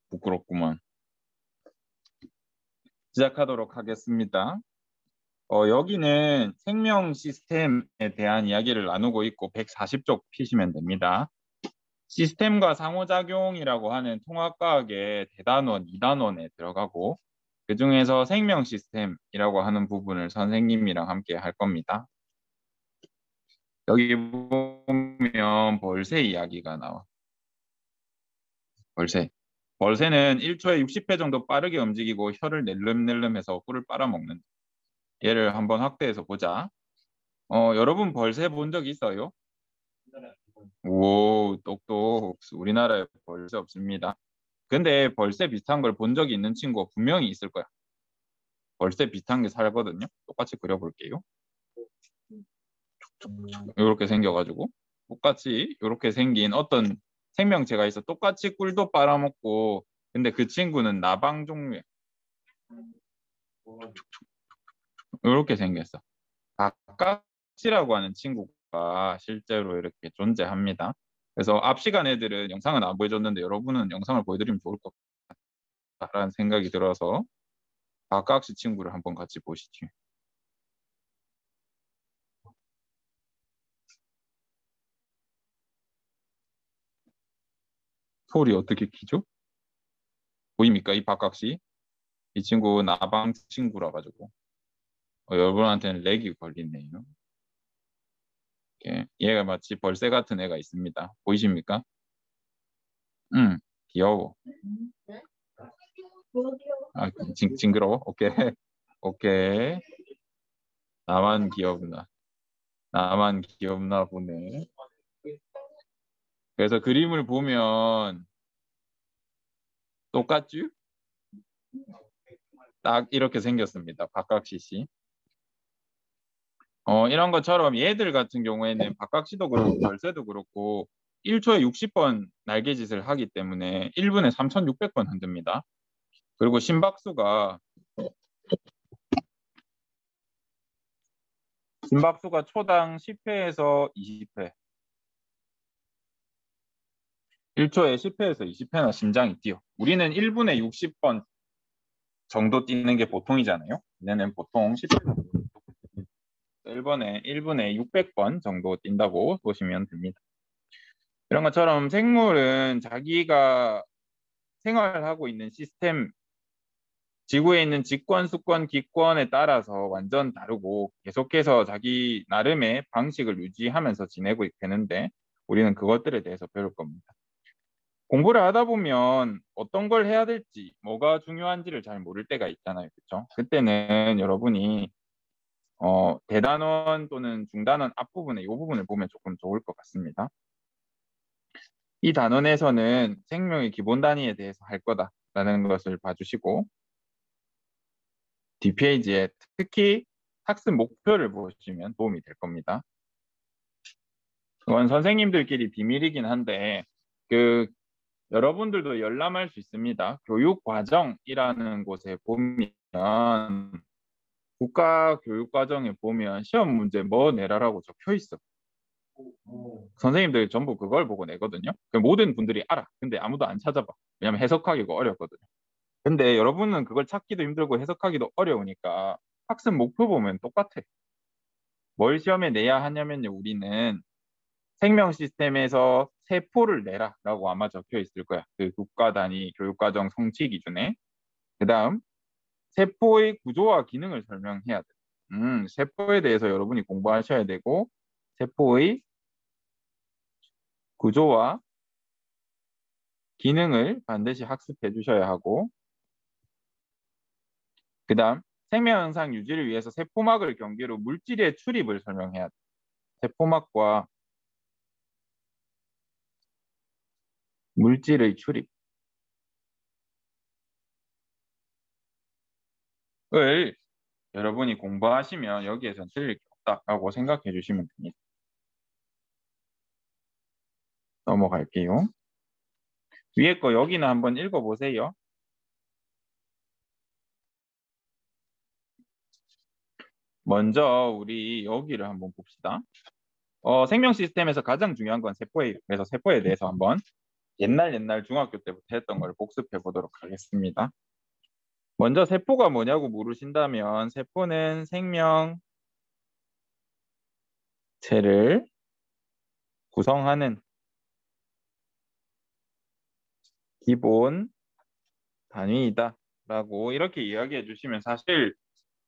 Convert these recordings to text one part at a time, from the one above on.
부끄럽구만. 시작하도록 하겠습니다. 여기는 생명 시스템에 대한 이야기를 나누고 있고 140쪽 피시면 됩니다. 시스템과 상호작용이라고 하는 통합과학의 대단원, 2단원에 들어가고 그중에서 생명 시스템이라고 하는 부분을 선생님이랑 함께 할 겁니다. 여기 보면 벌새 이야기가 나와. 벌새. 벌새는 1초에 60회 정도 빠르게 움직이고 혀를 낼름낼름해서 꿀을 빨아먹는. 얘를 한번 확대해서 보자. 여러분 벌새 본 적 있어요? 오, 똑똑. 우리나라에 벌새 없습니다. 근데 벌새 비슷한 걸 본 적이 있는 친구가 분명히 있을 거야. 벌새 비슷한 게 살거든요. 똑같이 그려볼게요. 이렇게 생겨가지고 똑같이 이렇게 생긴 어떤 생명체가 있어. 똑같이 꿀도 빨아먹고 근데 그 친구는 나방 종류야. 이렇게 생겼어. 박각시라고 하는 친구가 실제로 이렇게 존재합니다. 그래서 앞 시간 애들은 영상은 안 보여줬는데 여러분은 영상을 보여드리면 좋을 것 같다라는 생각이 들어서 박각시 친구를 한번 같이 보시죠. 소리 어떻게 키죠? 보입니까? 이 박각시? 이 친구 나방 친구라 가지고 여러분한테는 렉이 걸리네요. 얘가 마치 벌새 같은 애가 있습니다. 보이십니까? 귀여워. 아, 징그러워? 오케이. 오케이. 나만 귀엽나? 나만 귀엽나 보네. 그래서 그림을 보면 똑같죠? 딱 이렇게 생겼습니다. 박각시씨. 이런 것처럼 얘들 같은 경우에는 박각시도 그렇고 벌새도 그렇고 1초에 60번 날개짓을 하기 때문에 1분에 3,600번 흔듭니다. 그리고 심박수가 초당 10회에서 20회. 1초에 10회에서 20회나 심장이 뛰어. 우리는 1분에 60번 정도 뛰는 게 보통이잖아요. 얘는 보통 10회 정도. 1분에 600번 정도 뛴다고 보시면 됩니다. 이런 것처럼 생물은 자기가 생활하고 있는 시스템, 지구에 있는 직권, 수권, 기권에 따라서 완전 다르고 계속해서 자기 나름의 방식을 유지하면서 지내고 되는데 우리는 그것들에 대해서 배울 겁니다. 공부를 하다 보면 어떤 걸 해야 될지, 뭐가 중요한지를 잘 모를 때가 있잖아요. 그렇죠? 그때는 여러분이 대단원 또는 중단원 앞부분에 이 부분을 보면 조금 좋을 것 같습니다. 이 단원에서는 생명의 기본 단위에 대해서 할 거다라는 것을 봐주시고 뒷페이지에 특히 학습 목표를 보시면 도움이 될 겁니다. 그건 선생님들끼리 비밀이긴 한데 여러분들도 열람할 수 있습니다. 교육과정이라는 곳에 보면 국가교육과정에 보면 시험 문제 뭐 내라라고 적혀 있어. 선생님들 전부 그걸 보고 내거든요. 모든 분들이 알아. 근데 아무도 안 찾아봐. 왜냐면 해석하기가 어렵거든요. 근데 여러분은 그걸 찾기도 힘들고 해석하기도 어려우니까 학습 목표 보면 똑같아. 뭘 시험에 내야 하냐면요. 우리는 생명 시스템에서 세포를 내라라고 아마 적혀 있을 거야. 그 국가 단위 교육과정 성취 기준에. 그 다음 세포의 구조와 기능을 설명해야 돼. 세포에 대해서 여러분이 공부하셔야 되고 세포의 구조와 기능을 반드시 학습해 주셔야 하고 그 다음 생명 현상 유지를 위해서 세포막을 경계로 물질의 출입을 설명해야 돼. 세포막과 물질의 출입을 여러분이 공부하시면 여기에선 틀릴 게 없다라고 생각해 주시면 됩니다. 넘어갈게요. 위에 거 여기는 한번 읽어보세요. 먼저 우리 여기를 한번 봅시다. 생명 시스템에서 가장 중요한 건 세포예요. 그래서 세포에 대해서 한번 옛날 중학교 때부터 했던 걸 복습해 보도록 하겠습니다. 먼저 세포가 뭐냐고 물으신다면 세포는 생명체를 구성하는 기본 단위이다 라고 이렇게 이야기해 주시면 사실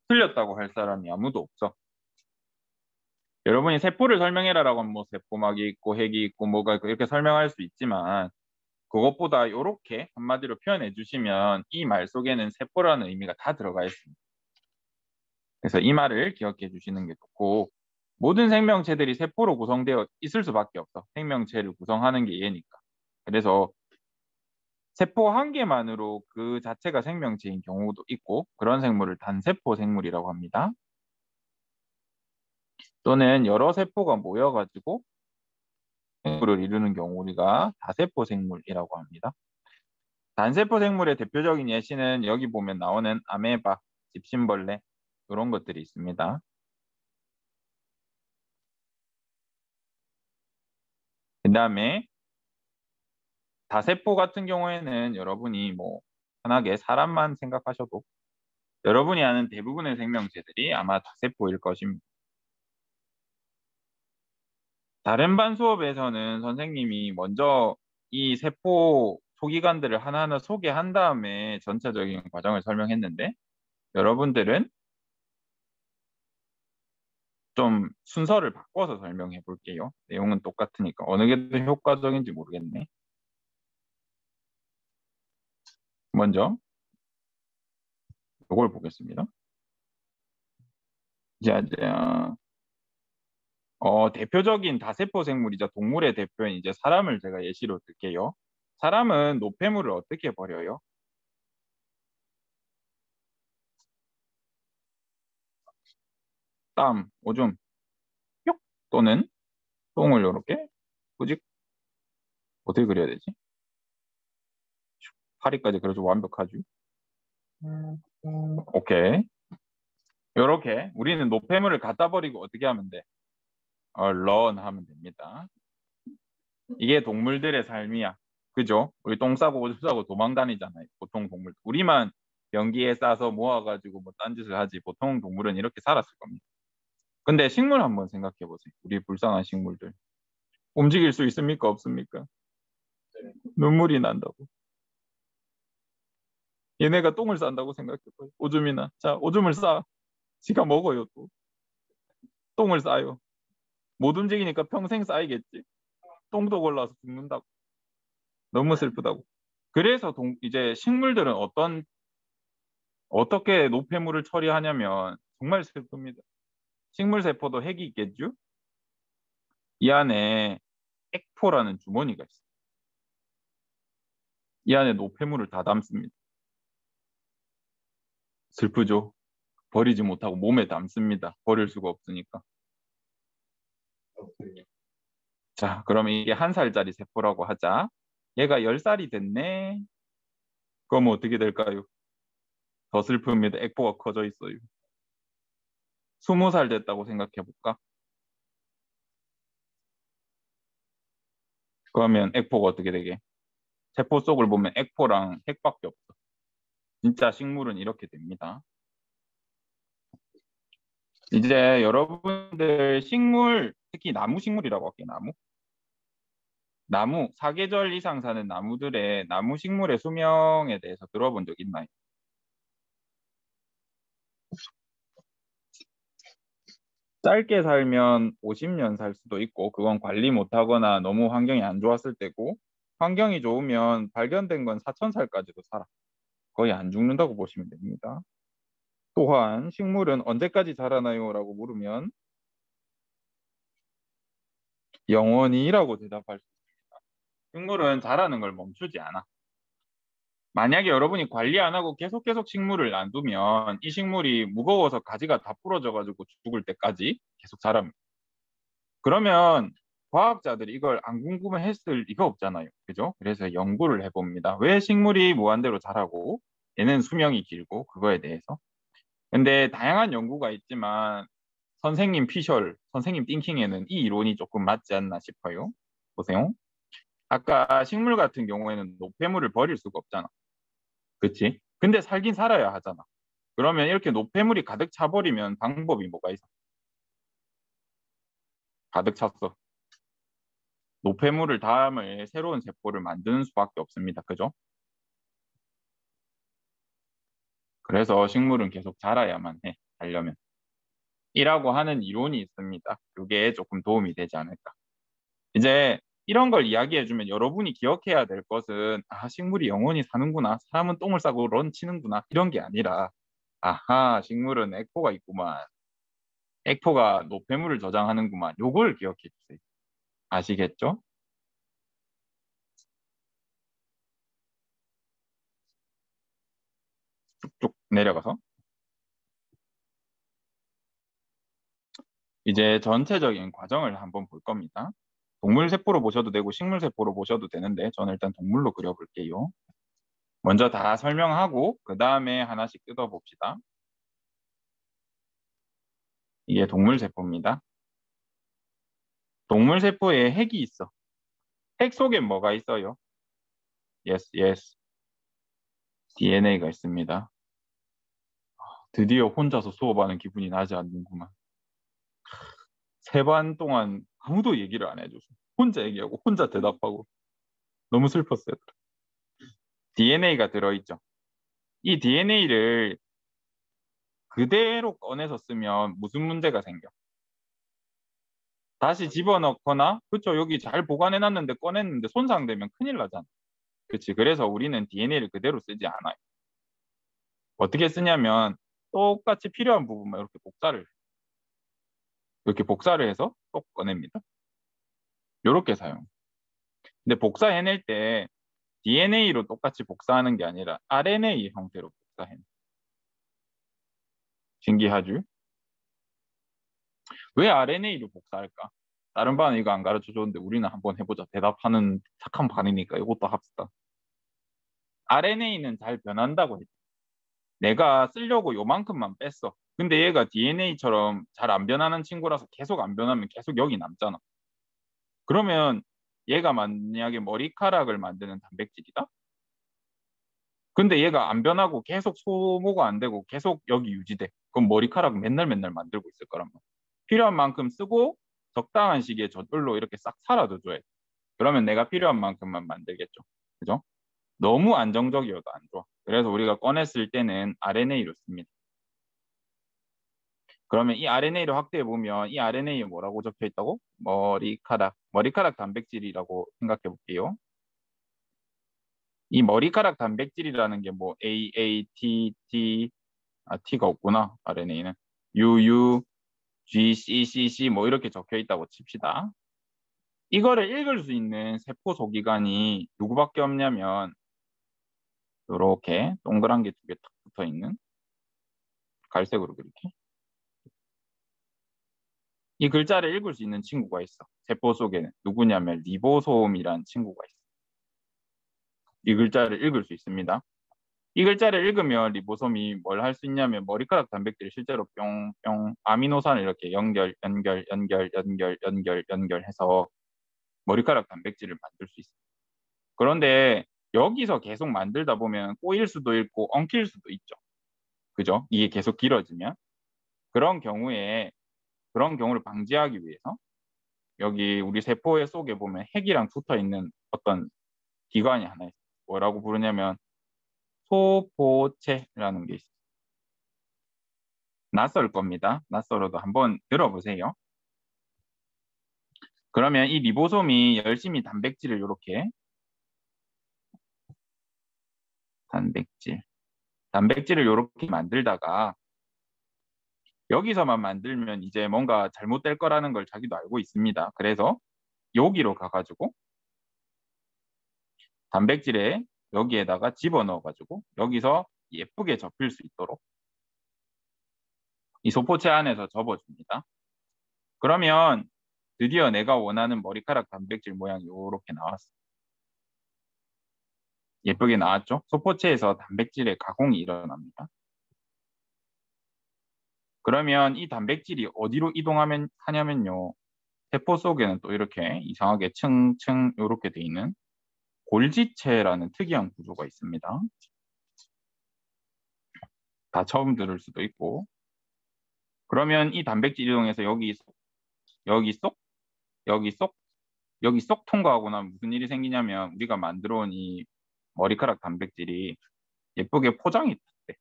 틀렸다고 할 사람이 아무도 없어. 여러분이 세포를 설명해라 라고 하면 뭐 세포막이 있고 핵이 있고 뭐가 있고 이렇게 설명할 수 있지만 그것보다 이렇게 한마디로 표현해 주시면 이 말 속에는 세포라는 의미가 다 들어가 있습니다. 그래서 이 말을 기억해 주시는 게 좋고 모든 생명체들이 세포로 구성되어 있을 수밖에 없어. 생명체를 구성하는 게 얘니까. 그래서 세포 한 개만으로 그 자체가 생명체인 경우도 있고 그런 생물을 단세포 생물이라고 합니다. 또는 여러 세포가 모여가지고 생물을 이루는 경우 우리가 다세포 생물이라고 합니다. 단세포 생물의 대표적인 예시는 여기 보면 나오는 아메바, 집신벌레 이런 것들이 있습니다. 그 다음에 다세포 같은 경우에는 여러분이 뭐 편하게 사람만 생각하셔도 여러분이 아는 대부분의 생명체들이 아마 다세포일 것입니다. 다른 반 수업에서는 선생님이 먼저 이 세포 소기관들을 하나하나 소개한 다음에 전체적인 과정을 설명했는데 여러분들은 좀 순서를 바꿔서 설명해 볼게요. 내용은 똑같으니까 어느 게 더 효과적인지 모르겠네. 먼저 이걸 보겠습니다. 자, 대표적인 다세포 생물이자 동물의 대표인 이제 사람을 제가 예시로 들게요. 사람은 노폐물을 어떻게 버려요? 땀, 오줌, 뿅 또는 똥을 이렇게 꾸직 어떻게 그려야 되지? 파리까지 그려서 완벽하지. 오케이. 이렇게 우리는 노폐물을 갖다 버리고 어떻게 하면 돼? run 하면 됩니다. 이게 동물들의 삶이야. 그죠? 우리 똥 싸고 오줌 싸고 도망 다니잖아요. 보통 동물. 우리만 변기에 싸서 모아가지고 뭐 딴짓을 하지. 보통 동물은 이렇게 살았을 겁니다. 근데 식물 한번 생각해 보세요. 우리 불쌍한 식물들. 움직일 수 있습니까? 없습니까? 눈물이 난다고. 얘네가 똥을 싼다고 생각해 봐요. 오줌이나. 자, 오줌을 싸. 지가 먹어요, 또. 똥을 싸요. 못 움직이니까 평생 쌓이겠지. 똥도 골라서 죽는다고. 너무 슬프다고. 그래서 이제 식물들은 어떻게 노폐물을 처리하냐면 정말 슬픕니다. 식물 세포도 핵이 있겠죠? 이 안에 액포라는 주머니가 있어요. 이 안에 노폐물을 다 담습니다. 슬프죠? 버리지 못하고 몸에 담습니다. 버릴 수가 없으니까. 자, 그러면 이게 1살짜리 세포라고 하자. 얘가 10살이 됐네. 그럼 어떻게 될까요? 더 슬픕니다. 액포가 커져 있어요. 20살 됐다고 생각해 볼까? 그러면 액포가 어떻게 되게? 세포 속을 보면 액포랑 핵밖에 없어. 진짜 식물은 이렇게 됩니다. 이제 여러분들 식물, 특히 나무 식물이라고 할게요. 나무, 사계절 이상 사는 나무들의 나무 식물의 수명에 대해서 들어본 적 있나요? 짧게 살면 50년 살 수도 있고 그건 관리 못하거나 너무 환경이 안 좋았을 때고 환경이 좋으면 발견된 건 4,000살까지도 살아. 거의 안 죽는다고 보시면 됩니다. 또한 식물은 언제까지 자라나요? 라고 물으면 영원히라고 대답할 수 있습니다. 식물은 자라는 걸 멈추지 않아. 만약에 여러분이 관리 안 하고 계속 식물을 놔두면 이 식물이 무거워서 가지가 다 부러져가지고 죽을 때까지 계속 자랍니다. 그러면 과학자들이 이걸 안 궁금해했을 리가 없잖아요. 그죠? 그래서 연구를 해봅니다. 왜 식물이 무한대로 자라고 얘는 수명이 길고 그거에 대해서. 근데 다양한 연구가 있지만 선생님 피셜, 선생님 띵킹에는 이 이론이 조금 맞지 않나 싶어요. 보세요. 아까 식물 같은 경우에는 노폐물을 버릴 수가 없잖아. 그치? 근데 살긴 살아야 하잖아. 그러면 이렇게 노폐물이 가득 차버리면 방법이 뭐가 있어? 가득 찼어. 노폐물을 담을 새로운 세포를 만드는 수밖에 없습니다. 그죠? 그래서 식물은 계속 자라야만 해. 하려면. 이라고 하는 이론이 있습니다. 그게 조금 도움이 되지 않을까. 이제 이런 걸 이야기해주면 여러분이 기억해야 될 것은 식물이 영원히 사는구나. 사람은 똥을 싸고 런치는구나. 이런 게 아니라 아하, 식물은 에코가 있구만. 에코가 노폐물을 저장하는구만. 요걸 기억해 주세요. 아시겠죠? 쭉쭉 내려가서. 이제 전체적인 과정을 한번 볼 겁니다. 동물 세포로 보셔도 되고 식물 세포로 보셔도 되는데 저는 일단 동물로 그려볼게요. 먼저 다 설명하고 그 다음에 하나씩 뜯어봅시다. 이게 동물 세포입니다. 동물 세포에 핵이 있어. 핵 속에 뭐가 있어요? Yes, yes. DNA가 있습니다. 드디어 혼자서 수업하는 기분이 나지 않는구만. 3반 동안 아무도 얘기를 안 해줘서 혼자 얘기하고 혼자 대답하고 너무 슬펐어요. DNA가 들어있죠. 이 DNA를 그대로 꺼내서 쓰면 무슨 문제가 생겨? 다시 집어넣거나, 그쵸, 여기 잘 보관해놨는데 꺼냈는데 손상되면 큰일 나잖아. 그치, 그래서 우리는 DNA를 그대로 쓰지 않아요. 어떻게 쓰냐면 똑같이 필요한 부분만 이렇게 복사를 해서 또 꺼냅니다. 이렇게 사용. 근데 복사해낼 때 DNA로 똑같이 복사하는 게 아니라 RNA 형태로 복사해. 신기하죠? 왜 RNA로 복사할까? 다른 반은 이거 안 가르쳐 줬는데 우리는 한번 해보자. 대답하는 착한 반이니까 이것도 합시다. RNA는 잘 변한다고 했지. 내가 쓰려고 요만큼만 뺐어. 근데 얘가 DNA처럼 잘 안 변하는 친구라서 계속 안 변하면 계속 여기 남잖아. 그러면 얘가 만약에 머리카락을 만드는 단백질이다? 근데 얘가 안 변하고 계속 소모가 안 되고 계속 여기 유지돼. 그럼 머리카락 맨날 맨날 만들고 있을 거란 말이야. 필요한 만큼 쓰고 적당한 시기에 저절로 이렇게 싹 사라져줘야 돼. 그러면 내가 필요한 만큼만 만들겠죠. 그죠? 너무 안정적이어도 안 좋아. 그래서 우리가 꺼냈을 때는 RNA로 씁니다. 그러면 이 RNA를 확대해 보면 이 RNA에 뭐라고 적혀 있다고? 머리카락 단백질이라고 생각해 볼게요. 이 머리카락 단백질이라는 게 뭐 AATT, T가 없구나. RNA는 UU, GCCC 뭐 이렇게 적혀 있다고 칩시다. 이거를 읽을 수 있는 세포 소기관이 누구밖에 없냐면 이렇게 동그란 게 2개 탁 붙어 있는 갈색으로 그렇게 이 글자를 읽을 수 있는 친구가 있어. 세포 속에는 누구냐면 리보솜이라는 친구가 있어. 이 글자를 읽을 수 있습니다. 이 글자를 읽으면 리보솜이 뭘 할 수 있냐면 머리카락 단백질을 실제로 뿅뿅 아미노산을 이렇게 연결해서 머리카락 단백질을 만들 수 있어. 그런데 여기서 계속 만들다 보면 꼬일 수도 있고 엉킬 수도 있죠. 그죠? 이게 계속 길어지면 그런 경우에 그런 경우를 방지하기 위해서 여기 우리 세포의 속에 보면 핵이랑 붙어 있는 어떤 기관이 하나 있어요. 뭐라고 부르냐면 소포체라는 게 있어요. 낯설 겁니다. 낯설어도 한번 들어보세요. 그러면 이 리보솜이 열심히 단백질을 이렇게 만들다가 여기서만 만들면 이제 뭔가 잘못될 거라는 걸 자기도 알고 있습니다. 그래서 여기로 가가지고 단백질에 여기에다가 집어넣어가지고 여기서 예쁘게 접힐 수 있도록 이 소포체 안에서 접어줍니다. 그러면 드디어 내가 원하는 머리카락 단백질 모양이 이렇게 나왔어. 예쁘게 나왔죠? 소포체에서 단백질의 가공이 일어납니다. 그러면 이 단백질이 어디로 하냐면요. 세포 속에는 또 이렇게 이상하게 층층 이렇게 돼 있는 골지체라는 특이한 구조가 있습니다. 다 처음 들을 수도 있고. 그러면 이 단백질 이동해서 여기 쏙, 여기 쏙, 여기 쏙, 여기 쏙 통과하고 나면 무슨 일이 생기냐면 우리가 만들어 온 이 머리카락 단백질이 예쁘게 포장이 돼.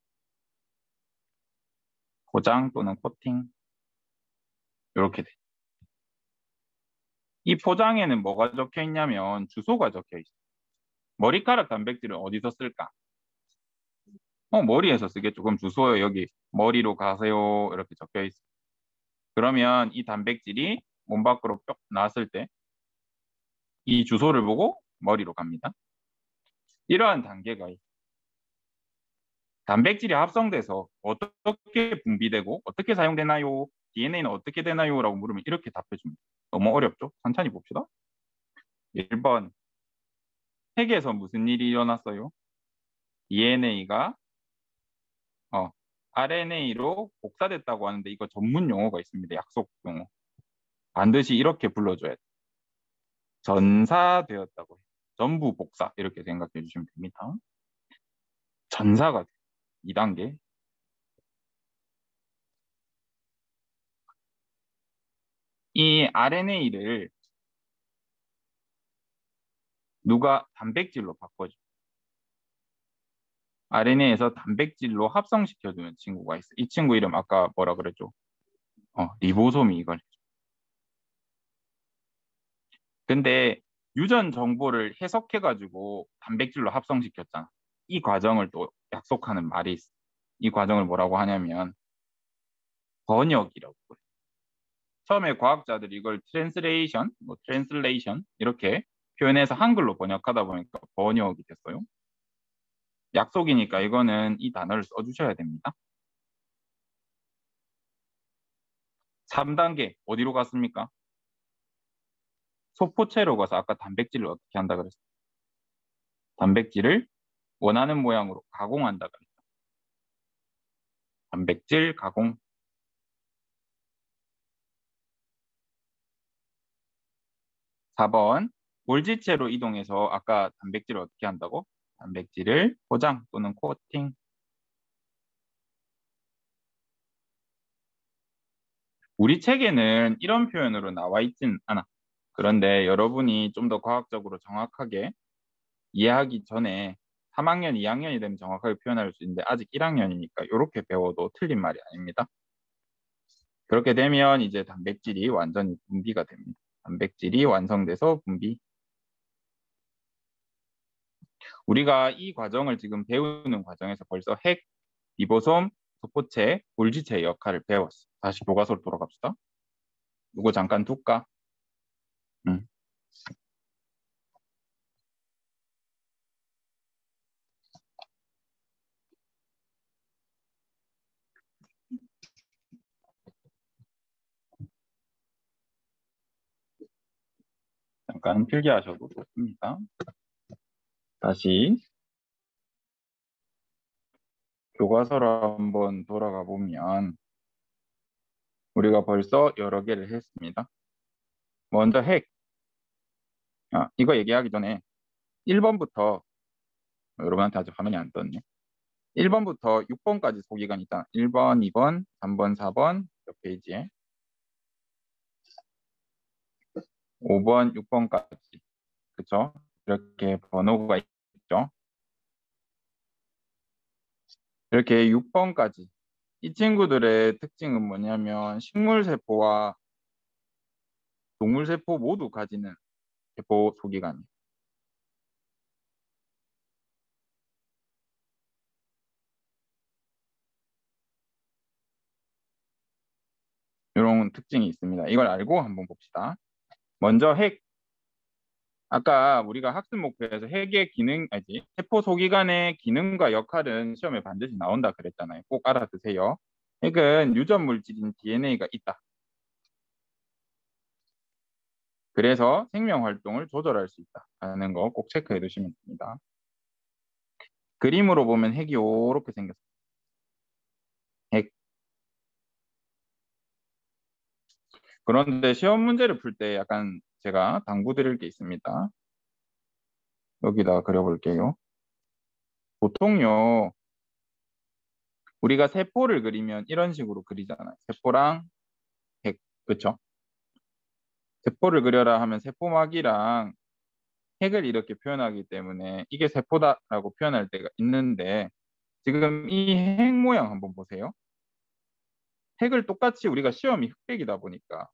포장 또는 코팅 이렇게 돼. 이 포장에는 뭐가 적혀 있냐면 주소가 적혀 있어. 머리카락 단백질은 어디서 쓸까? 머리에서 쓰겠죠. 그럼 주소에 여기 머리로 가세요 이렇게 적혀 있어. 그러면 이 단백질이 몸 밖으로 뿅 나왔을 때 이 주소를 보고 머리로 갑니다. 이러한 단계가 있어. 단백질이 합성돼서 어떻게 분비되고 어떻게 사용되나요? DNA는 어떻게 되나요? 라고 물으면 이렇게 답해줍니다. 너무 어렵죠? 천천히 봅시다. 1번, 핵에서 무슨 일이 일어났어요? DNA가 RNA로 복사됐다고 하는데 이거 전문 용어가 있습니다. 약속 용어. 반드시 이렇게 불러줘야 돼. 전사되었다고 해요. 전부 복사 이렇게 생각해 주시면 됩니다. 전사가 돼. 2단계. 이 RNA를 누가 단백질로 바꿔줘. RNA에서 단백질로 합성시켜주는 친구가 있어. 이 친구 이름 아까 뭐라 그랬죠? 리보솜이 이걸 해줘. 근데 유전 정보를 해석해가지고 단백질로 합성시켰잖아. 이 과정을 또 약속하는 말이 있어. 이 과정을 뭐라고 하냐면 번역이라고 그래. 처음에 과학자들이 이걸 트랜슬레이션 이렇게 표현해서 한글로 번역하다 보니까 번역이 됐어요. 약속이니까 이거는 이 단어를 써주셔야 됩니다. 3단계 어디로 갔습니까? 소포체로 가서 아까 단백질을 어떻게 한다 그랬어? 단백질을 원하는 모양으로 가공한다 그랬어. 단백질 가공. 4번 골지체로 이동해서 아까 단백질을 어떻게 한다고? 단백질을 포장 또는 코팅. 우리 책에는 이런 표현으로 나와 있진 않아. 그런데 여러분이 좀 더 과학적으로 정확하게 이해하기 전에 3학년, 2학년이 되면 정확하게 표현할 수 있는데 아직 1학년이니까 이렇게 배워도 틀린 말이 아닙니다. 그렇게 되면 이제 단백질이 완전히 분비가 됩니다. 단백질이 완성돼서 분비. 우리가 이 과정을 지금 배우는 과정에서 벌써 핵, 리보솜, 소포체, 골지체의 역할을 배웠어. 다시 교과서로 돌아갑시다. 이거 잠깐 둘까? 음. 잠깐 필기하셔도 좋습니다. 다시 교과서로 한번 돌아가 보면 우리가 벌써 여러 개를 했습니다. 먼저 핵. 이거 얘기하기 전에 1번부터 여러분한테 아직 화면이 안 떴네. 1번부터 6번까지 소기관 있잖아. 1번, 2번, 3번, 4번 몇 페이지에 5번, 6번까지. 그쵸? 이렇게 번호가 있죠. 이렇게 6번까지. 이 친구들의 특징은 뭐냐면 식물세포와 동물세포 모두 가지는 세포 소기관이에요. 이런 특징이 있습니다. 이걸 알고 한번 봅시다. 먼저 핵. 아까 우리가 학습 목표에서 핵의 기능, 아니지, 세포 소기관의 기능과 역할은 시험에 반드시 나온다 그랬잖아요. 꼭 알아두세요. 핵은 유전 물질인 DNA가 있다. 그래서 생명 활동을 조절할 수 있다는 거 꼭 체크해 두시면 됩니다. 그림으로 보면 핵이 이렇게 생겼어요. 핵. 그런데 시험 문제를 풀 때 약간 제가 당부 드릴 게 있습니다. 여기다 그려볼게요. 보통요, 우리가 세포를 그리면 이런 식으로 그리잖아요. 세포랑 핵, 그쵸? 세포를 그려라 하면 세포막이랑 핵을 이렇게 표현하기 때문에 이게 세포다라고 표현할 때가 있는데 지금 이 핵 모양 한번 보세요. 핵을 똑같이 우리가 시험이 흑백이다 보니까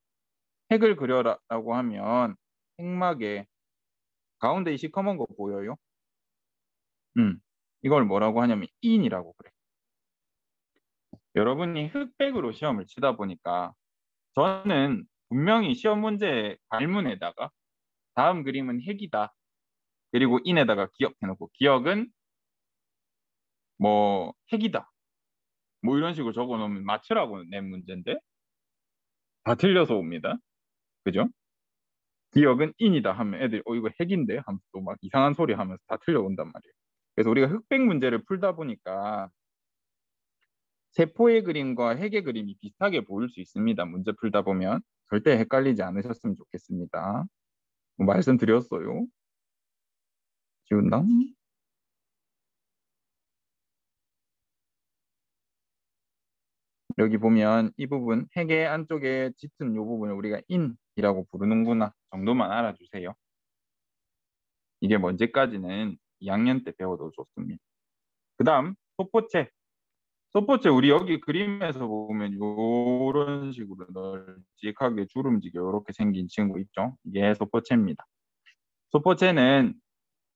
핵을 그려라라고 하면 핵막에 가운데 이 시커먼 거 보여요? 이걸 뭐라고 하냐면 인이라고 그래. 여러분이 흑백으로 시험을 치다 보니까 저는 분명히 시험 문제 발문에다가 다음 그림은 핵이다. 그리고 인에다가 기억해놓고 기억은 뭐 핵이다. 뭐 이런 식으로 적어놓으면 맞추라고 낸 문제인데 다 틀려서 옵니다. 그죠? 기억은 인이다 하면 애들이 이거 핵인데 하면서 또 막 이상한 소리 하면서 다 틀려온단 말이에요. 그래서 우리가 흑백 문제를 풀다 보니까 세포의 그림과 핵의 그림이 비슷하게 보일 수 있습니다. 문제 풀다 보면 절대 헷갈리지 않으셨으면 좋겠습니다. 뭐 말씀드렸어요. 지운다. 여기 보면 이 부분 핵의 안쪽에 짙은 이 부분을 우리가 인이라고 부르는구나 정도만 알아주세요. 이게 뭔지까지는 2학년 때 배워도 좋습니다. 그 다음 소포체. 소포체 우리 여기 그림에서 보면 이런 식으로 널찍하게 주름지게 이렇게 생긴 친구 있죠. 이게 소포체입니다. 소포체는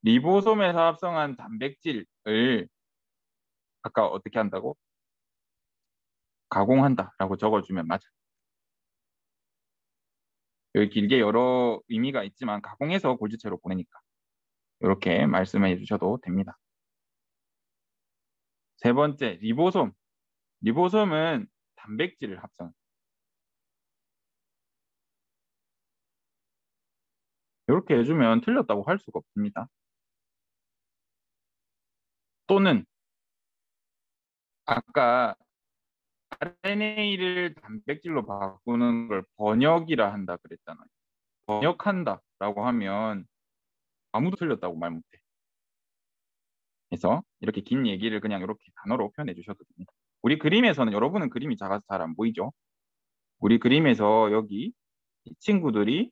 리보솜에서 합성한 단백질을 아까 어떻게 한다고? 가공한다라고 적어주면 맞아. 여기 길게 여러 의미가 있지만 가공해서 골지체로 보내니까 이렇게 말씀해 주셔도 됩니다. 세 번째, 리보솜. 리보솜은 단백질을 합성. 이렇게 해주면 틀렸다고 할 수가 없습니다. 또는 아까 RNA를 단백질로 바꾸는 걸 번역이라 한다 그랬잖아요. 번역한다라고 하면 아무도 틀렸다고 말 못해. 그래서 이렇게 긴 얘기를 그냥 이렇게 단어로 표현해 주셔도 됩니다. 우리 그림에서는 여러분은 그림이 작아서 잘 안 보이죠? 우리 그림에서 여기 이 친구들이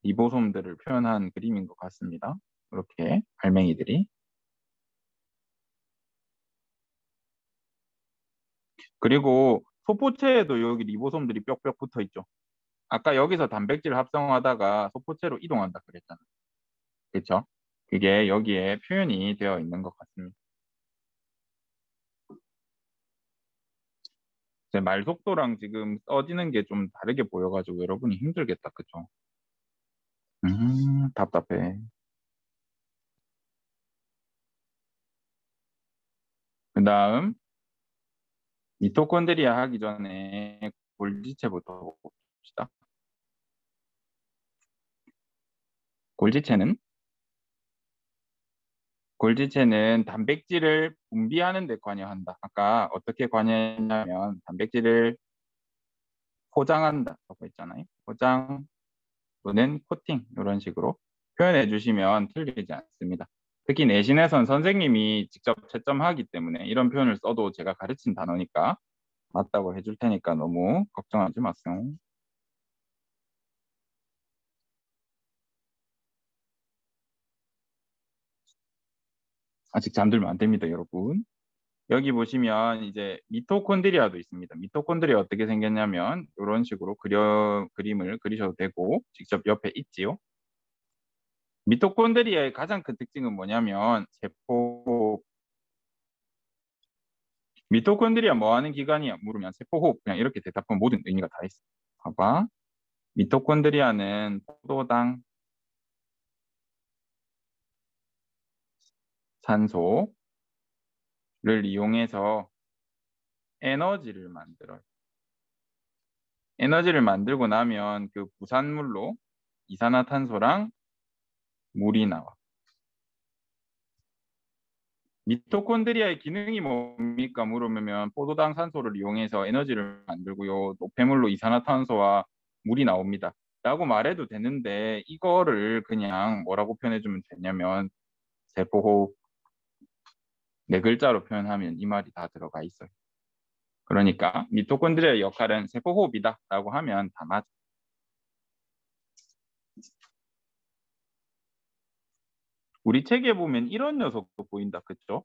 리보솜들을 표현한 그림인 것 같습니다. 이렇게 알맹이들이. 그리고 소포체에도 여기 리보솜들이 뾱뾱 붙어 있죠. 아까 여기서 단백질 합성하다가 소포체로 이동한다 그랬잖아요. 그렇죠? 그게 여기에 표현이 되어 있는 것 같습니다. 제 말 속도랑 지금 써지는 게 좀 다르게 보여가지고 여러분이 힘들겠다. 그쵸? 답답해. 그 다음 미토콘드리아 하기 전에 골지체부터 봅시다. 골지체는 단백질을 분비하는 데 관여한다. 아까 어떻게 관여했냐면 단백질을 포장한다라고 했잖아요. 포장 또는 코팅 이런 식으로 표현해 주시면 틀리지 않습니다. 특히 내신에선 선생님이 직접 채점하기 때문에 이런 표현을 써도 제가 가르친 단어니까 맞다고 해줄 테니까 너무 걱정하지 마세요. 아직 잠들면 안 됩니다, 여러분. 여기 보시면 이제 미토콘드리아도 있습니다. 미토콘드리아 어떻게 생겼냐면 이런 식으로 그림을 그리셔도 되고 직접 옆에 있지요. 미토콘드리아의 가장 큰 특징은 뭐냐면 미토콘드리아 뭐 하는 기관이야? 물으면 세포호흡 그냥 이렇게 대답하면 모든 의미가 다 있어. 봐봐. 미토콘드리아는 포도당, 산소를 이용해서 에너지를 만들어요. 에너지를 만들고 나면 그 부산물로 이산화탄소랑 물이 나와. 미토콘드리아의 기능이 뭡니까? 물으면 포도당 산소를 이용해서 에너지를 만들고요. 노폐물로 이산화탄소와 물이 나옵니다. 라고 말해도 되는데 이거를 그냥 뭐라고 표현해주면 되냐면 세포호흡 네 글자로 표현하면 이 말이 다 들어가 있어요. 그러니까 미토콘드리아의 역할은 세포호흡이다 라고 하면 다 맞아. 우리 책에 보면 이런 녀석도 보인다. 그쵸?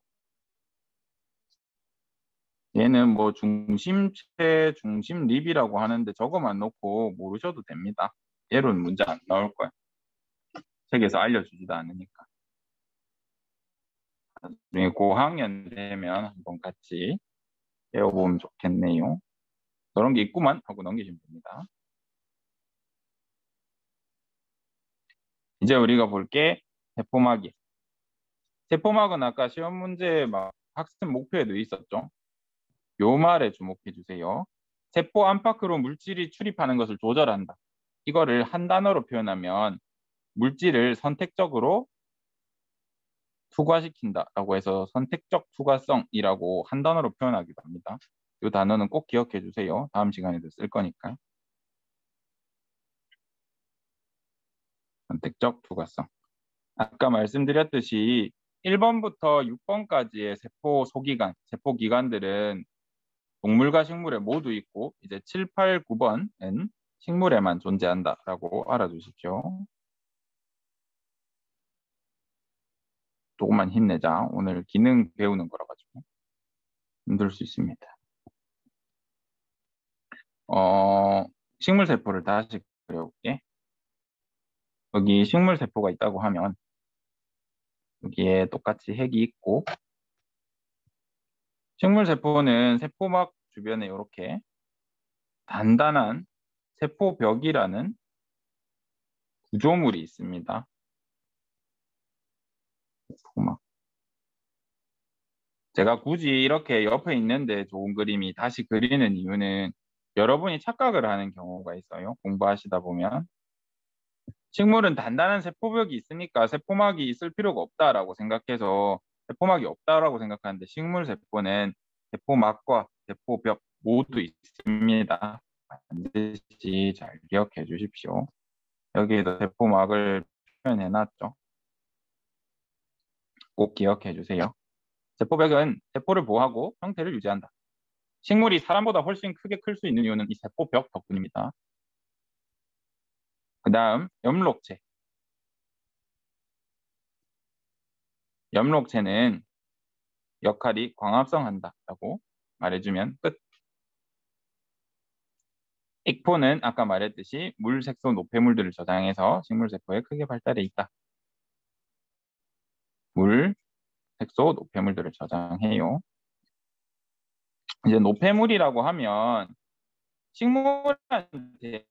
얘는 뭐 중심체, 중심립이라고 하는데 저거만 놓고 모르셔도 됩니다. 얘로는 문제 안 나올 거야. 책에서 알려주지도 않으니까. 나중에 고학년 되면 한번 같이 배워보면 좋겠네요. 그런 게 있구만 하고 넘기시면 됩니다. 이제 우리가 볼 게 세포막이에요. 세포막은 아까 시험 문제에 막 학습 목표에도 있었죠. 요 말에 주목해 주세요. 세포 안팎으로 물질이 출입하는 것을 조절한다. 이거를 한 단어로 표현하면 물질을 선택적으로 투과시킨다라고 해서 선택적 투과성이라고 한 단어로 표현하기도 합니다. 이 단어는 꼭 기억해 주세요. 다음 시간에도 쓸 거니까. 선택적 투과성. 아까 말씀드렸듯이 1번부터 6번까지의 세포 소기관, 세포기관들은 동물과 식물에 모두 있고 이제 7, 8, 9번은 식물에만 존재한다라고 알아두십시오. 조금만 힘내자. 오늘 기능 배우는 거라 가지고 힘들 수 있습니다. 식물 세포를 다시 그려볼게. 여기 식물 세포가 있다고 하면 여기에 똑같이 핵이 있고 식물 세포는 세포막 주변에 이렇게 단단한 세포벽이라는 구조물이 있습니다. 세포막. 제가 굳이 이렇게 옆에 있는데 좋은 그림이 다시 그리는 이유는 여러분이 착각을 하는 경우가 있어요. 공부하시다 보면. 식물은 단단한 세포벽이 있으니까 세포막이 있을 필요가 없다라고 생각해서 세포막이 없다라고 생각하는데 식물 세포는 세포막과 세포벽 모두 있습니다. 반드시 잘 기억해 주십시오. 여기에도 세포막을 표현해 놨죠. 꼭 기억해 주세요. 세포벽은 세포를 보호하고 형태를 유지한다. 식물이 사람보다 훨씬 크게 클 수 있는 이유는 이 세포벽 덕분입니다. 그 다음 엽록체. 엽록체는 역할이 광합성한다라고 말해주면 끝. 액포는 아까 말했듯이 물, 색소, 노폐물들을 저장해서 식물세포에 크게 발달해 있다. 물, 색소, 노폐물들을 저장해요. 이제 노폐물이라고 하면 식물한테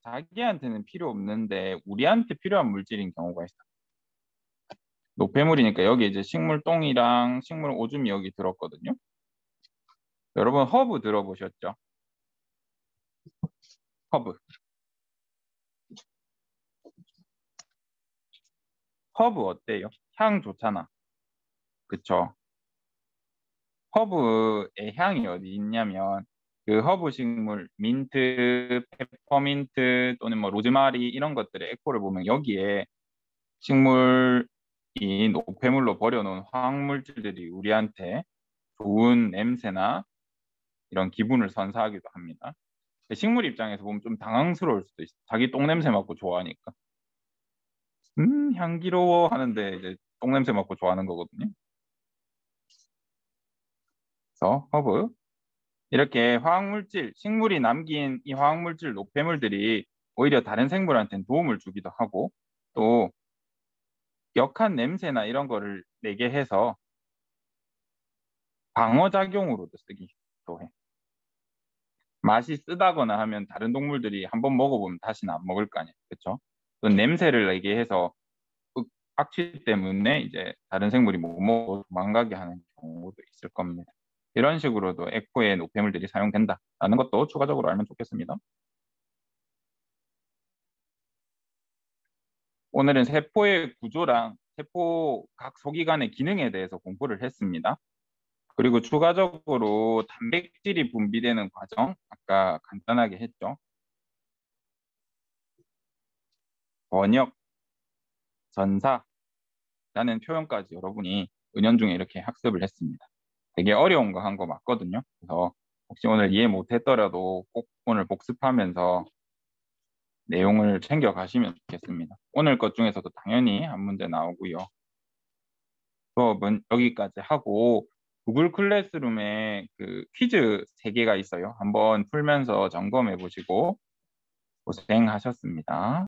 자기한테는 필요 없는데 우리한테 필요한 물질인 경우가 있어. 노폐물이니까 여기 이제 식물 똥이랑 식물 오줌이 여기 들었거든요. 여러분 허브 들어보셨죠? 허브. 허브 어때요? 향 좋잖아. 그쵸? 허브의 향이 어디 있냐면 그 허브 식물 민트, 페퍼민트 또는 뭐 로즈마리 이런 것들의 에코를 보면 여기에 식물이 노폐물로 버려놓은 화학물질들이 우리한테 좋은 냄새나 이런 기분을 선사하기도 합니다. 식물 입장에서 보면 좀 당황스러울 수도 있어. 자기 똥 냄새 맡고 좋아하니까. 향기로워 하는데 이제 똥 냄새 맡고 좋아하는 거거든요. 그래서 허브 이렇게 화학물질, 식물이 남긴 이 화학물질 노폐물들이 오히려 다른 생물한테는 도움을 주기도 하고 또 역한 냄새나 이런 거를 내게 해서 방어작용으로도 쓰기도 해. 맛이 쓰다거나 하면 다른 동물들이 한번 먹어보면 다시는 안 먹을 거 아니에요. 그렇죠? 또 냄새를 내게 해서 악취 때문에 이제 다른 생물이 못 먹고 도망가게 하는 경우도 있을 겁니다. 이런 식으로도 에코의 노폐물들이 사용된다라는 것도 추가적으로 알면 좋겠습니다. 오늘은 세포의 구조랑 세포 각 소기관의 기능에 대해서 공부를 했습니다. 그리고 추가적으로 단백질이 분비되는 과정, 아까 간단하게 했죠. 번역, 전사라는 표현까지 여러분이 은연중에 이렇게 학습을 했습니다. 되게 어려운 거 한 거 맞거든요. 그래서 혹시 오늘 이해 못했더라도 꼭 오늘 복습하면서 내용을 챙겨 가시면 좋겠습니다. 오늘 것 중에서도 당연히 한 문제 나오고요. 수업은 여기까지 하고 구글 클래스룸에 그 퀴즈 3개가 있어요. 한번 풀면서 점검해 보시고 고생하셨습니다.